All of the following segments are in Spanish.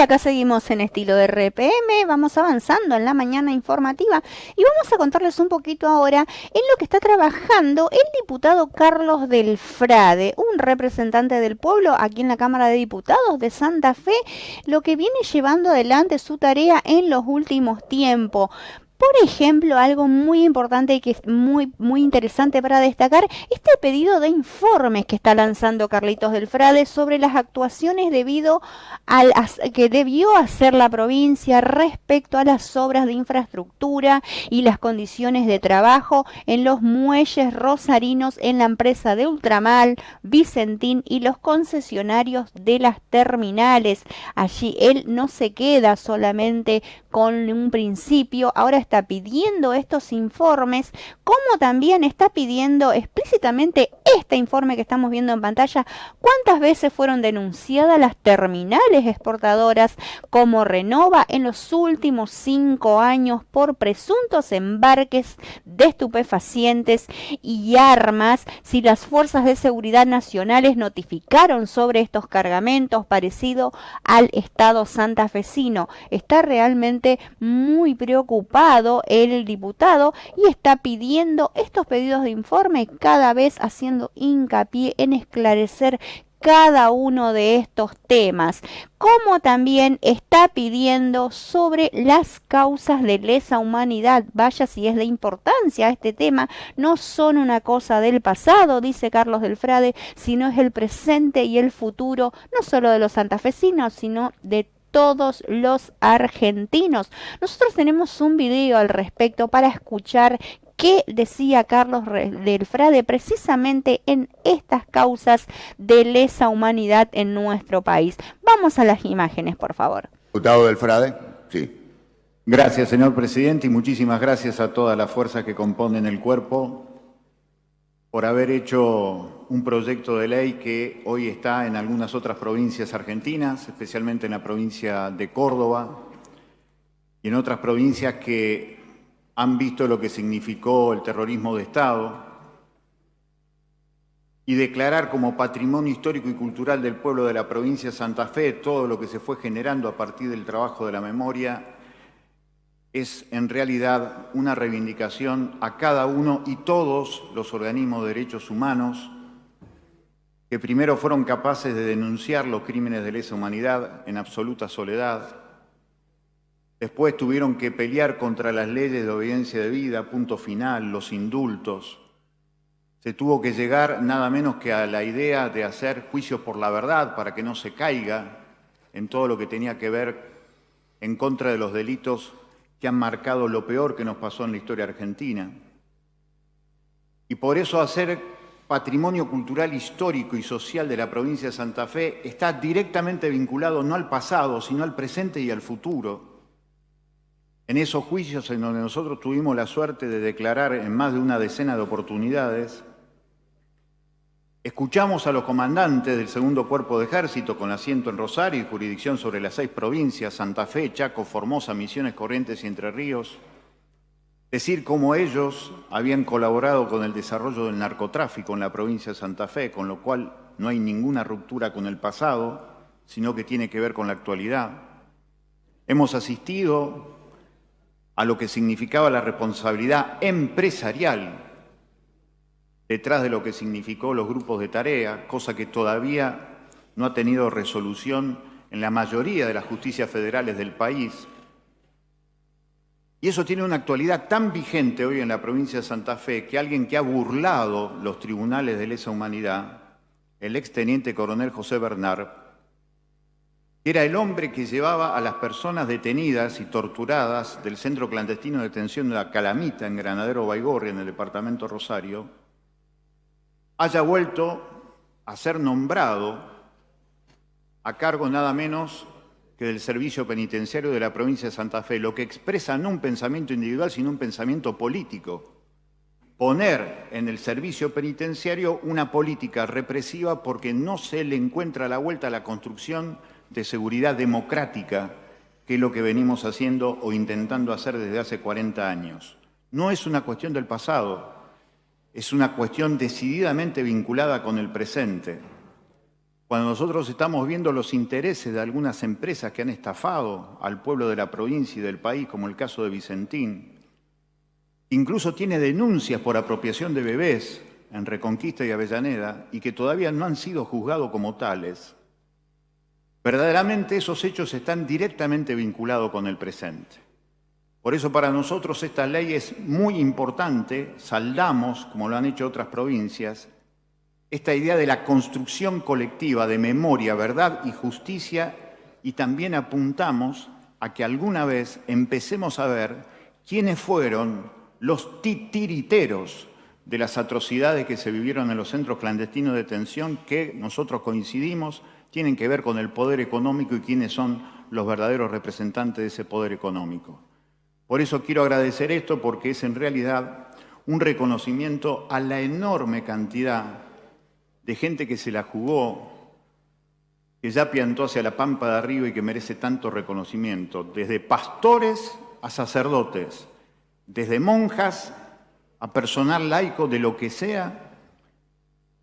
acá seguimos en estilo de RPM, vamos avanzando en la mañana informativa y vamos a contarles un poquito ahora en lo que está trabajando el diputado Carlos Delfrade, un representante del pueblo aquí en la Cámara de Diputados de Santa Fe, lo que viene llevando adelante su tarea en los últimos tiempos. Por ejemplo, algo muy importante y que es muy interesante para destacar, este pedido de informes que está lanzando Carlitos Delfrade sobre las actuaciones que debió hacer la provincia respecto a las obras de infraestructura y las condiciones de trabajo en los muelles rosarinos en la empresa de Ultramar, Vicentín y los concesionarios de las terminales. Allí él no se queda solamente con un principio, ahora está pidiendo estos informes, como también está pidiendo explícitamente este informe que estamos viendo en pantalla, cuántas veces fueron denunciadas las terminales exportadoras como Renova en los últimos 5 años por presuntos embarques de estupefacientes y armas, si las fuerzas de seguridad nacionales notificaron sobre estos cargamentos parecido al estado santafesino. Está realmente muy preocupado el diputado y está pidiendo estos pedidos de informe, cada vez haciendo hincapié en esclarecer cada uno de estos temas, como también está pidiendo sobre las causas de lesa humanidad. Vaya si es de importancia este tema, no son una cosa del pasado, dice Carlos Delfrade, sino es el presente y el futuro, no solo de los santafesinos, sino de todos los argentinos. Nosotros tenemos un video al respecto para escuchar qué decía Carlos Delfrade precisamente en estas causas de lesa humanidad en nuestro país. Vamos a las imágenes, por favor. Diputado Delfrade, sí. Gracias, señor presidente, y muchísimas gracias a toda la fuerza que componen el cuerpo por haber hecho un proyecto de ley que hoy está en algunas otras provincias argentinas, especialmente en la provincia de Córdoba y en otras provincias que han visto lo que significó el terrorismo de Estado, y declarar como patrimonio histórico y cultural del pueblo de la provincia de Santa Fe todo lo que se fue generando a partir del trabajo de la memoria es en realidad una reivindicación a cada uno y todos los organismos de derechos humanos que primero fueron capaces de denunciar los crímenes de lesa humanidad en absoluta soledad, después tuvieron que pelear contra las leyes de obediencia debida, punto final, los indultos. Se tuvo que llegar nada menos que a la idea de hacer juicios por la verdad para que no se caiga en todo lo que tenía que ver en contra de los delitos que han marcado lo peor que nos pasó en la historia argentina. Y por eso hacer patrimonio cultural, histórico y social de la provincia de Santa Fe está directamente vinculado no al pasado, sino al presente y al futuro. En esos juicios en donde nosotros tuvimos la suerte de declarar en más de una decena de oportunidades, escuchamos a los comandantes del segundo cuerpo de ejército con asiento en Rosario y jurisdicción sobre las 6 provincias, Santa Fe, Chaco, Formosa, Misiones, Corrientes y Entre Ríos, decir cómo ellos habían colaborado con el desarrollo del narcotráfico en la provincia de Santa Fe, con lo cual no hay ninguna ruptura con el pasado, sino que tiene que ver con la actualidad. Hemos asistido a lo que significaba la responsabilidad empresarial detrás de lo que significó los grupos de tarea, cosa que todavía no ha tenido resolución en la mayoría de las justicias federales del país. Y eso tiene una actualidad tan vigente hoy en la provincia de Santa Fe que alguien que ha burlado los tribunales de lesa humanidad, el exteniente coronel José Bernard, era el hombre que llevaba a las personas detenidas y torturadas del centro clandestino de detención de la Calamita en Granadero Baigorria, en el departamento Rosario, haya vuelto a ser nombrado a cargo nada menos que del servicio penitenciario de la provincia de Santa Fe, lo que expresa no un pensamiento individual, sino un pensamiento político. Poner en el servicio penitenciario una política represiva porque no se le encuentra la vuelta a la construcción de seguridad democrática, que es lo que venimos haciendo o intentando hacer desde hace 40 años. No es una cuestión del pasado, es una cuestión decididamente vinculada con el presente. cuando nosotros estamos viendo los intereses de algunas empresas que han estafado al pueblo de la provincia y del país, como el caso de Vicentín, incluso tiene denuncias por apropiación de bebés en Reconquista y Avellaneda, y que todavía no han sido juzgados como tales, verdaderamente esos hechos están directamente vinculados con el presente. Por eso para nosotros esta ley es muy importante, saldamos, como lo han hecho otras provincias, esta idea de la construcción colectiva de memoria, verdad y justicia, y también apuntamos a que alguna vez empecemos a ver quiénes fueron los titiriteros de las atrocidades que se vivieron en los centros clandestinos de detención, que nosotros coincidimos, tienen que ver con el poder económico y quiénes son los verdaderos representantes de ese poder económico. Por eso quiero agradecer esto, porque es en realidad un reconocimiento a la enorme cantidad de gente que se la jugó, que ya piantó hacia la pampa de arriba y que merece tanto reconocimiento, desde pastores a sacerdotes, desde monjas a personal laico, de lo que sea,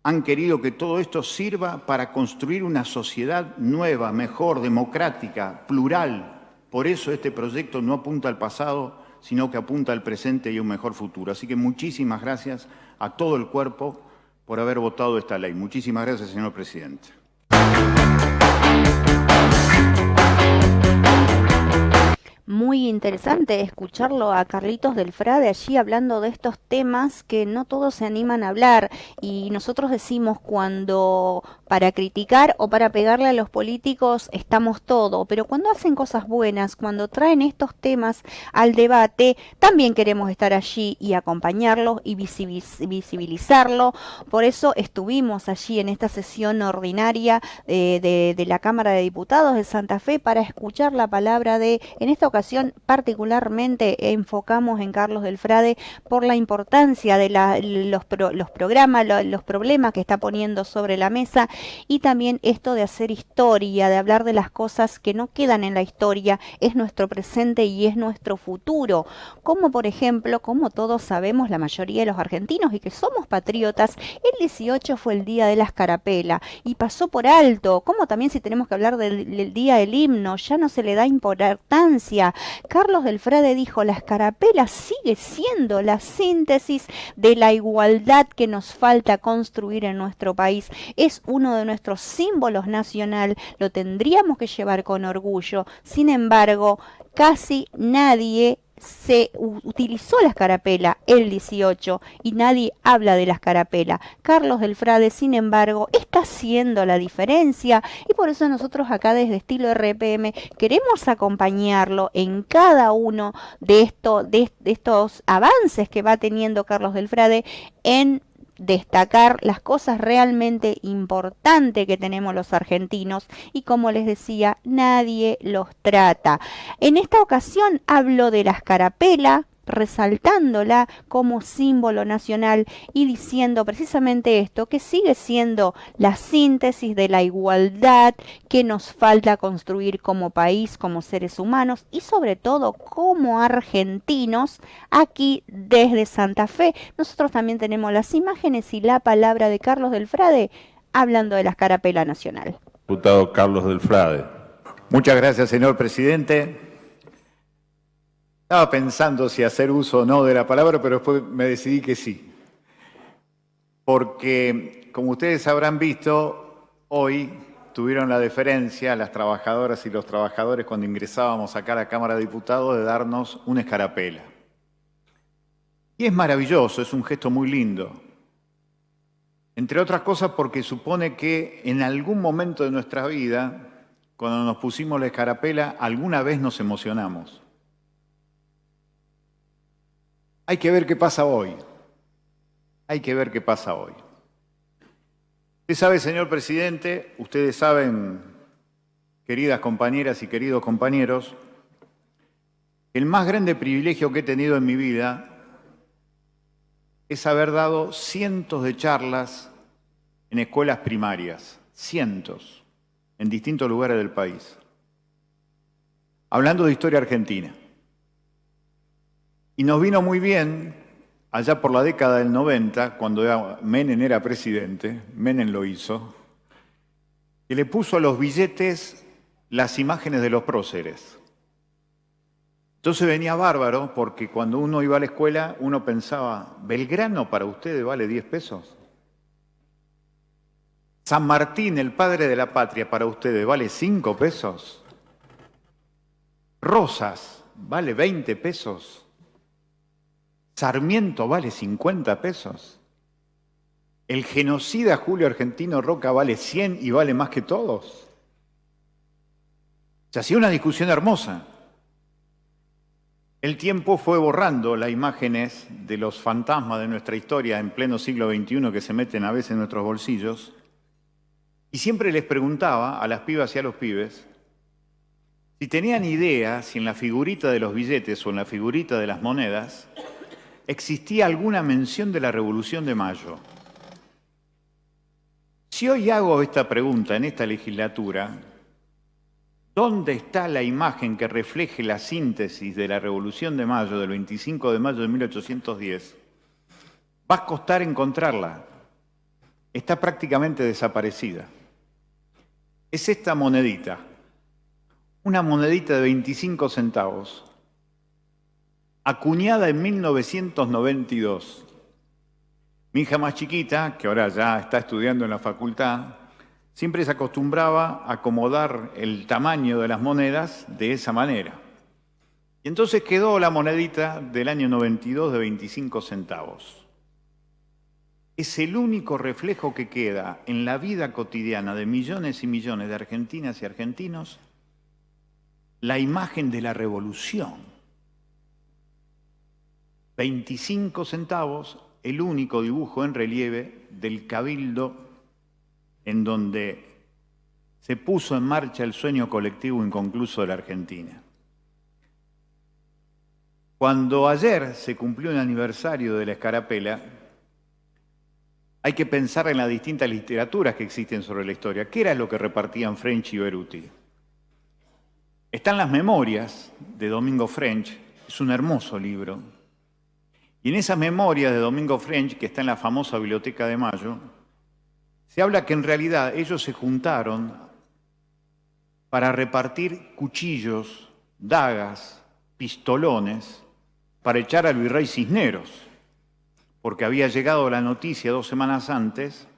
han querido que todo esto sirva para construir una sociedad nueva, mejor, democrática, plural. Por eso este proyecto no apunta al pasado, sino que apunta al presente y a un mejor futuro. Así que muchísimas gracias a todo el cuerpo por haber votado esta ley. Muchísimas gracias, señor presidente. Muy interesante escucharlo a Carlitos del Frade allí hablando de estos temas que no todos se animan a hablar, y nosotros decimos cuando para criticar o para pegarle a los políticos estamos todo, pero cuando hacen cosas buenas, cuando traen estos temas al debate, también queremos estar allí y acompañarlos y visibilizarlo. Por eso estuvimos allí en esta sesión ordinaria de la Cámara de Diputados de Santa Fe para escuchar la palabra en esta ocasión particularmente enfocamos en Carlos del Frade por la importancia de los programas, los problemas que está poniendo sobre la mesa, y también esto de hacer historia, de hablar de las cosas que no quedan en la historia, es nuestro presente y es nuestro futuro, como por ejemplo, como todos sabemos la mayoría de los argentinos y que somos patriotas, el 18 fue el día de la escarapela y pasó por alto, como también si tenemos que hablar del día del himno, ya no se le da importancia. Carlos del Frade dijo, la escarapela sigue siendo la síntesis de la igualdad que nos falta construir en nuestro país. Es uno de nuestros símbolos nacional, lo tendríamos que llevar con orgullo. Sin embargo, casi nadie se utilizó la escarapela el 18 y nadie habla de la escarapela. Carlos del Frade, sin embargo, está haciendo la diferencia, y por eso nosotros acá desde Estilo RPM queremos acompañarlo en cada uno de estos avances que va teniendo Carlos del Frade en destacar las cosas realmente importantes que tenemos los argentinos, y como les decía, nadie los trata. En esta ocasión hablo de la escarapela, resaltándola como símbolo nacional y diciendo precisamente esto, que sigue siendo la síntesis de la igualdad que nos falta construir como país, como seres humanos y sobre todo como argentinos aquí desde Santa Fe. Nosotros también tenemos las imágenes y la palabra de Carlos del Frade hablando de la escarapela nacional. Diputado Carlos del Frade. Muchas gracias, señor presidente. Estaba pensando si hacer uso o no de la palabra, pero después me decidí que sí. Porque, como ustedes habrán visto, hoy tuvieron la deferencia las trabajadoras y los trabajadores cuando ingresábamos acá a la Cámara de Diputados de darnos una escarapela. Y es maravilloso, es un gesto muy lindo. Entre otras cosas porque supone que en algún momento de nuestra vida, cuando nos pusimos la escarapela, alguna vez nos emocionamos. Hay que ver qué pasa hoy. Hay que ver qué pasa hoy. Usted sabe, señor presidente, ustedes saben, queridas compañeras y queridos compañeros, el más grande privilegio que he tenido en mi vida es haber dado cientos de charlas en escuelas primarias, cientos, en distintos lugares del país, hablando de historia argentina. Y nos vino muy bien, allá por la década del 90, cuando Menem era presidente, Menem lo hizo, que le puso a los billetes las imágenes de los próceres. Entonces venía bárbaro, porque cuando uno iba a la escuela, uno pensaba, ¿Belgrano para ustedes vale 10 pesos? ¿San Martín, el padre de la patria, para ustedes vale 5 pesos? ¿Rosas vale 20 pesos? ¿Sarmiento vale 50 pesos? ¿El genocida Julio Argentino Roca vale 100 y vale más que todos? Se hacía una discusión hermosa. El tiempo fue borrando las imágenes de los fantasmas de nuestra historia en pleno siglo XXI que se meten a veces en nuestros bolsillos. Y siempre les preguntaba a las pibas y a los pibes si tenían idea si en la figurita de los billetes o en la figurita de las monedas existía alguna mención de la Revolución de Mayo. Si hoy hago esta pregunta en esta legislatura, ¿dónde está la imagen que refleje la síntesis de la Revolución de Mayo, del 25 de mayo de 1810? Va a costar encontrarla. Está prácticamente desaparecida. Es esta monedita, una monedita de 25 centavos, acuñada en 1992. Mi hija más chiquita, que ahora ya está estudiando en la facultad, siempre se acostumbraba a acomodar el tamaño de las monedas de esa manera. Y entonces quedó la monedita del año 92 de 25 centavos. Es el único reflejo que queda en la vida cotidiana de millones y millones de argentinas y argentinos, la imagen de la revolución. 25 centavos, el único dibujo en relieve del cabildo en donde se puso en marcha el sueño colectivo inconcluso de la Argentina. Cuando ayer se cumplió un aniversario de la Escarapela, hay que pensar en las distintas literaturas que existen sobre la historia. ¿Qué era lo que repartían French y Beruti? Están las memorias de Domingo French, es un hermoso libro. Y en esas memorias de Domingo French, que está en la famosa Biblioteca de Mayo, se habla que en realidad ellos se juntaron para repartir cuchillos, dagas, pistolones, para echar al virrey Cisneros, porque había llegado la noticia 2 semanas antes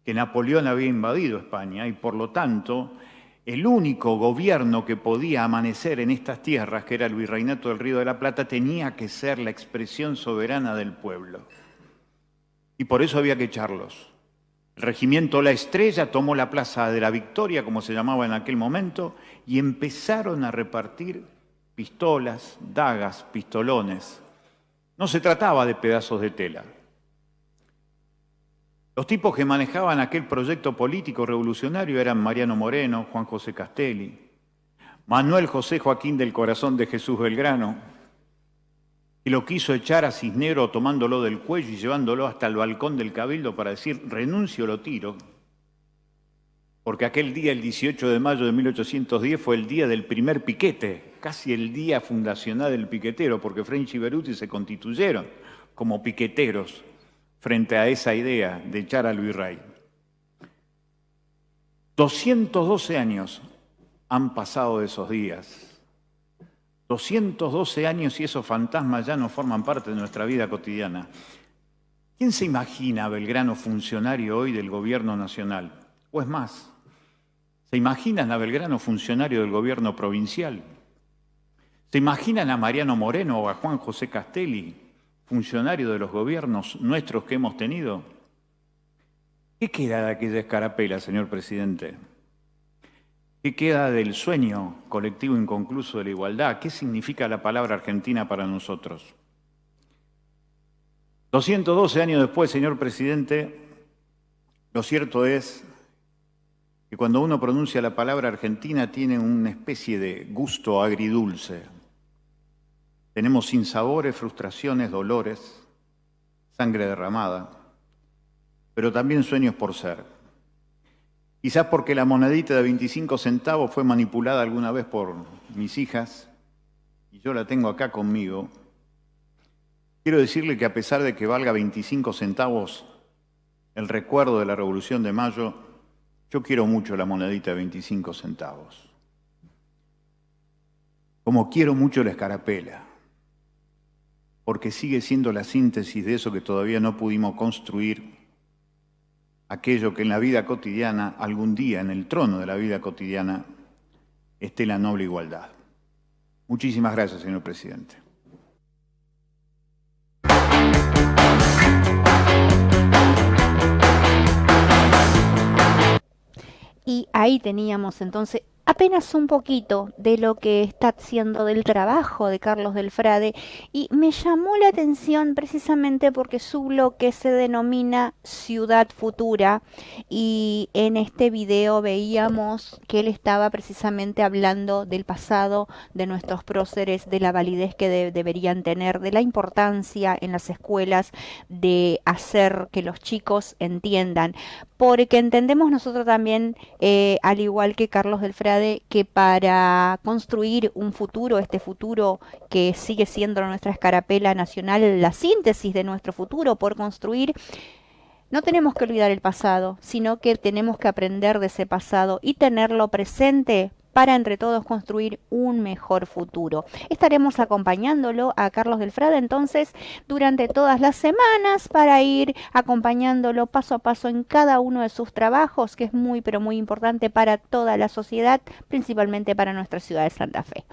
que Napoleón había invadido España y por lo tanto el único gobierno que podía amanecer en estas tierras, que era el Virreinato del Río de la Plata, tenía que ser la expresión soberana del pueblo. Y por eso había que echarlos. El regimiento La Estrella tomó la Plaza de la Victoria, como se llamaba en aquel momento, y empezaron a repartir pistolas, dagas, pistolones. No se trataba de pedazos de tela. Los tipos que manejaban aquel proyecto político revolucionario eran Mariano Moreno, Juan José Castelli, Manuel José Joaquín del Corazón de Jesús Belgrano, y lo quiso echar a Cisneros tomándolo del cuello y llevándolo hasta el balcón del Cabildo para decir, renuncio, lo tiro, porque aquel día, el 18 de mayo de 1810, fue el día del primer piquete, casi el día fundacional del piquetero, porque French y Beruti se constituyeron como piqueteros frente a esa idea de echar al virrey. 212 años han pasado de esos días. 212 años y esos fantasmas ya no forman parte de nuestra vida cotidiana. ¿Quién se imagina a Belgrano funcionario hoy del gobierno nacional? O es más, ¿se imaginan a Belgrano funcionario del gobierno provincial? ¿Se imaginan a Mariano Moreno o a Juan José Castelli, funcionario de los gobiernos nuestros que hemos tenido? ¿Qué queda de aquella escarapela, señor presidente? ¿Qué queda del sueño colectivo inconcluso de la igualdad? ¿Qué significa la palabra Argentina para nosotros? 212 años después, señor presidente, lo cierto es que cuando uno pronuncia la palabra Argentina tiene una especie de gusto agridulce. Tenemos sinsabores, frustraciones, dolores, sangre derramada, pero también sueños por ser. Quizás porque la monedita de 25 centavos fue manipulada alguna vez por mis hijas, y yo la tengo acá conmigo. Quiero decirle que a pesar de que valga 25 centavos el recuerdo de la Revolución de Mayo, Yo quiero mucho la monedita de 25 centavos. Como quiero mucho la escarapela, porque sigue siendo la síntesis de eso que todavía no pudimos construir, aquello que en la vida cotidiana, algún día en el trono de la vida cotidiana, esté la noble igualdad. Muchísimas gracias, señor presidente. Y ahí teníamos entonces apenas un poquito de lo que está haciendo del trabajo de Carlos del Frade, y me llamó la atención precisamente porque su bloque se denomina Ciudad Futura, y en este video veíamos que él estaba precisamente hablando del pasado de nuestros próceres, de la validez que deberían tener, de la importancia en las escuelas de hacer que los chicos entiendan, porque entendemos nosotros también, al igual que Carlos del Frade, que para construir un futuro, este futuro que sigue siendo nuestra escarapela nacional, la síntesis de nuestro futuro por construir, no tenemos que olvidar el pasado, sino que tenemos que aprender de ese pasado y tenerlo presente para entre todos construir un mejor futuro. Estaremos acompañándolo a Carlos del Frade entonces durante todas las semanas para ir acompañándolo paso a paso en cada uno de sus trabajos, que es muy pero muy importante para toda la sociedad, principalmente para nuestra ciudad de Santa Fe.